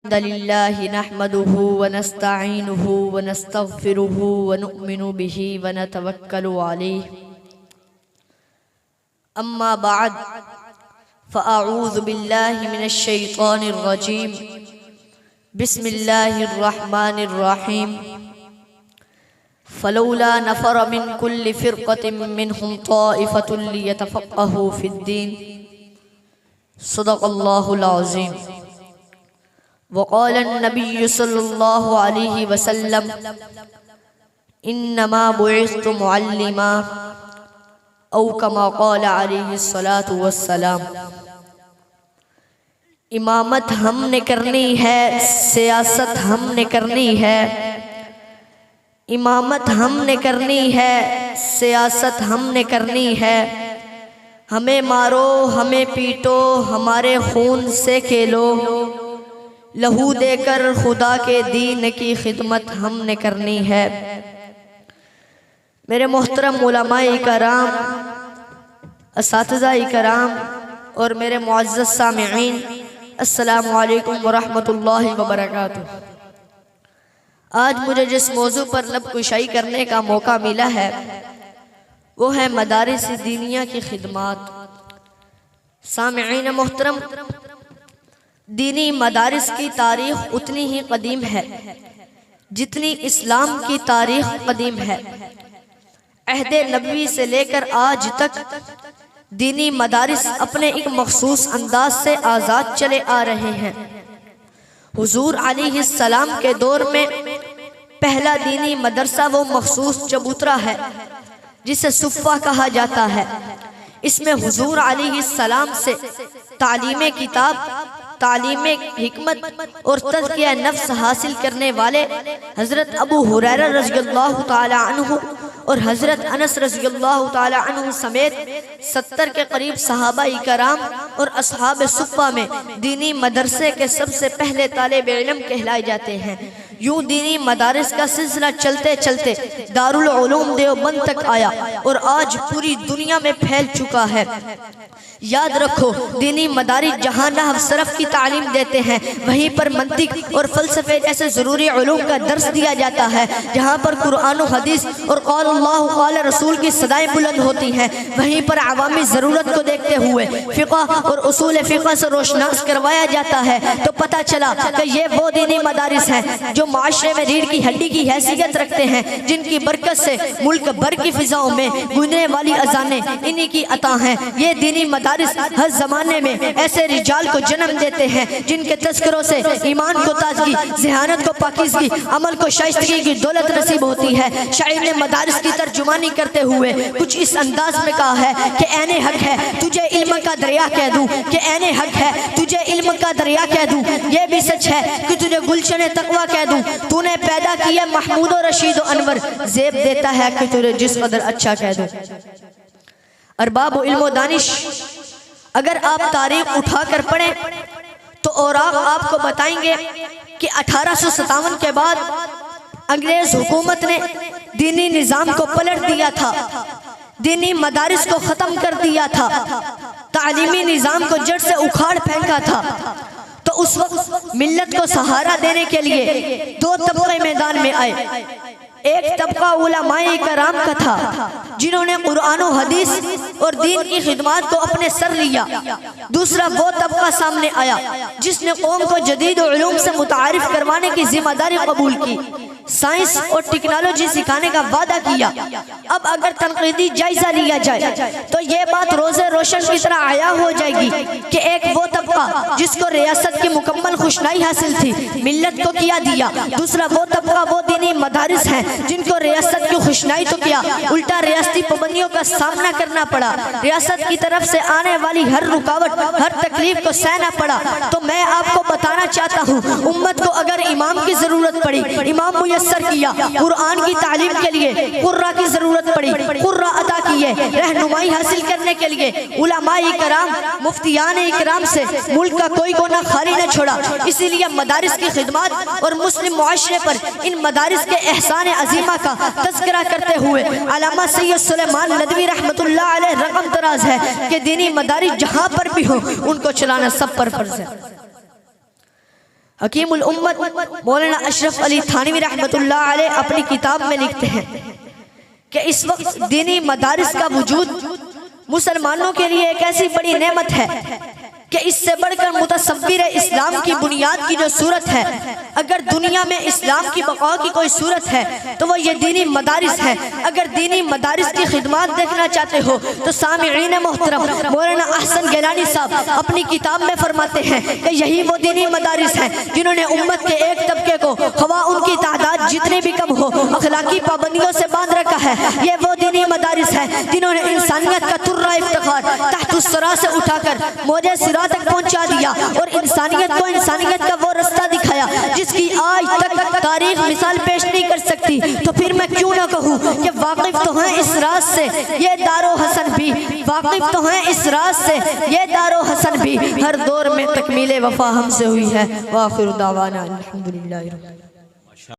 الحمد لله نحمده ونستعينه ونستغفره ونؤمن به ونتوكل عليه أما بعد فأعوذ بالله من الشيطان الرجيم بسم الله الرحمن الرحيم فلولا نفر من كل فرقة منهم طائفة ليتفقهوا في الدين صدق الله العظيم وقال النبي صلى الله عليه وسلم انما بعثت معلما او كما قال عليه الصلاة والسلام۔ امامت ہم نے کرنی ہے، سیاست ہم نے کرنی ہے، امامت ہم نے کرنی ہے، سیاست ہم نے کرنی ہے، ہمیں مارو ہمیں پیٹو ہمارے خون سے کھیلو، لہو دے کر خدا کے دین کی خدمت ہم نے کرنی ہے۔ میرے محترم علماء کرام، اساتذہ کرام اور میرے معزز سامعین، السلام علیکم ورحمۃ اللہ وبرکاتہ۔ آج مجھے جس موضوع پر لب کشائی کرنے کا موقع ملا ہے وہ ہے مدارس دینیہ کی خدمات۔ سامعین محترم، دینی مدارس کی تاریخ اتنی ہی قدیم ہے جتنی اسلام کی تاریخ قدیم ہے۔ عہد نبوی سے لے کر آج تک دینی مدارس اپنے ایک مخصوص انداز سے آزاد چلے آ رہے ہیں۔ حضور علیہ السلام کے دور میں پہلا دینی مدرسہ وہ مخصوص چبوترا ہے جسے صفہ کہا جاتا ہے۔ اس میں حضور علیہ السلام سے تعلیم کتاب، تعلیم حکمت اور تزکیہ نفس حاصل کرنے والے حضرت ابو ہریرہ رضی اللہ تعالی عنہ اور حضرت انس رضی اللہ تعالی عنہ سمیت 70 کے قریب صحابہ کرام اور اصحاب صفہ میں دینی مدرسے کے سب سے پہلے طالب علم کہلائے جاتے ہیں۔ یوں دینی مدارس کا سلسلہ چلتے چلتے دارالعلوم دیوبند تک آیا اور آج پوری دنیا میں پھیل چکا ہے۔ یاد رکھو، دینی مدارس جہاں نحو صرف کی تعلیم دیتے ہیں وہیں پر منطق اور فلسفے جیسے ضروری علوم کا درس دیا جاتا ہے۔ جہاں پر قرآن و حدیث اور قول اللہ قال رسول کی صدائیں بلند ہوتی ہیں وہیں پر عوامی ضرورت کو دیکھتے ہوئے فقہ اور اصول فقہ سے روشناس کروایا جاتا ہے۔ تو پتہ چلا کہ یہ وہ دینی مدارس ہیں جو معاشرے میں ریڑھ کی ہڈی کی حیثیت رکھتے ہیں، جن کی برکت سے ملک بھر کی فضاؤں میں گونجنے والی اذانیں انہی کی عطا ہیں۔ یہ دینی مدارس ہر زمانے میں ایسے رجال کو جنم دیتے ہیں جن کے تذکروں سے ایمان کو تازگی، ذہانت کو پاکیزگی، عمل کو شائستگی کی دولت نصیب ہوتی ہے۔ شاعر نے مدارس کی ترجمانی کرتے ہوئے کچھ اس انداز میں کہا ہے کہ عین حق ہے تجھے علم کا دریا کہہ دوں، کہ عین حق ہے تجھے علم کا دریا کہہ دوں، یہ بھی سچ ہے کہ تجھے گلشن تقویٰ کہہ دوں، تو نے پیدا کیا محمود و رشید و انور، زیب دیتا ہے کہ تجھے جس قدر اچھا کہہ دوں۔ ارباب و علم و دانش، اگر آپ تاریخ اٹھا کر پڑھیں تو اوراق آپ کو بتائیں گے کہ 1857 کے بعد انگریز حکومت نے دینی نظام کو پلٹ دیا تھا، دینی مدارس کو ختم کر دیا تھا، تعلیمی نظام کو جڑ سے اکھاڑ پھینکا تھا۔ تو اس وقت ملت کو سہارا دینے کے لیے دو طبقے میدان میں آئے۔ ایک طبقہ علماء کرام کا تھا جنہوں نے قرآن و حدیث اور دین کی خدمات کو اپنے سر لیا۔ دوسرا وہ طبقہ سامنے آیا جس نے قوم کو جدید علوم سے متعارف کروانے کی ذمہ داری قبول کی، سائنس اور ٹیکنالوجی سکھانے کا وعدہ کیا۔ اب اگر تنقیدی جائزہ لیا جائے تو یہ بات روز روشن کی طرح عیاں ہو جائے گی کہ ایک وہ طبقہ جس کو ریاست کی مکمل خوشنائی حاصل تھی ملت کو کیا دیا، دوسرا وہ طبقہ وہ دینی مدارس ہیں جن کو ریاست کی خوشنائی تو کیا الٹا ریاستی پابندیوں کا سامنا کرنا پڑا، ریاست کی طرف سے آنے والی ہر رکاوٹ، ہر تکلیف کو سہنا پڑا۔ تو میں آپ کو بتانا چاہتا ہوں، امت کو اگر امام کی ضرورت پڑی، امام میسر کیا، قرآن کی تعلیم کے لیے قرہ کی ضرورت پڑی، قرہ عطا کیے، رہنمائی حاصل کرنے کے لیے علماء کرام، مفتیان اکرام سے ملک کا کوئی کونا خالی نہ چھوڑا۔ اسی لیے مدارس کی خدمات اور مسلم معاشرے پر ان مدارس کے احسان عظیمہ کا تذکرہ کرتے ہوئے علامہ سید سلیمان ندوی رحمت اللہ علیہ رقم دراز ہے کہ دینی مدارس جہاں پر بھی ہوں ان کو چلانا سب پر فرض ہے۔ حکیم الامت مولانا اشرف علی تھانوی رحمۃ اللہ علیہ اپنی کتاب میں لکھتے ہیں کہ اس وقت دینی مدارس کا وجود مسلمانوں کے لیے ایک ایسی بڑی نعمت ہے کہ اس سے بڑھ کر متصور اسلام کی بنیاد کی جو صورت ہے، اگر دنیا میں اسلام کی بقا کی کوئی صورت ہے تو وہ یہ دینی مدارس ہے۔ اگر دینی مدارس کی خدمات دیکھنا چاہتے ہو تو سامعین محترم، مولانا احسن گیلانی صاحب اپنی کتاب میں فرماتے ہیں کہ یہی وہ دینی مدارس ہیں جنہوں نے امت کے ایک طبقے کو، خواہ ان کی تعداد جتنے بھی کم ہو، اخلاقی پابندیوں سے باندھ رکھا ہے۔ یہ وہ دینی مدارس ہیں جنہوں نے انسانیت کا ترہ افتخار تحت الثری سے اٹھا کر موجے صراط تک پہنچا دیا، اور انسانیت کو انسانیت کا وہ رستہ دکھایا جس کی آج تک تاریخ مثال پیش نہیں کر سکتی۔ تو پھر میں کیوں نہ کہوں کہ واقف تو ہیں اس راز سے یہ دار و حسن بھی، واقف تو ہیں اس راز سے یہ دار و حسن بھی، ہر دور میں تکمیل وفا ہم سے ہوئی ہے۔ وآخر دعوانا الحمدللہ رب العالمین۔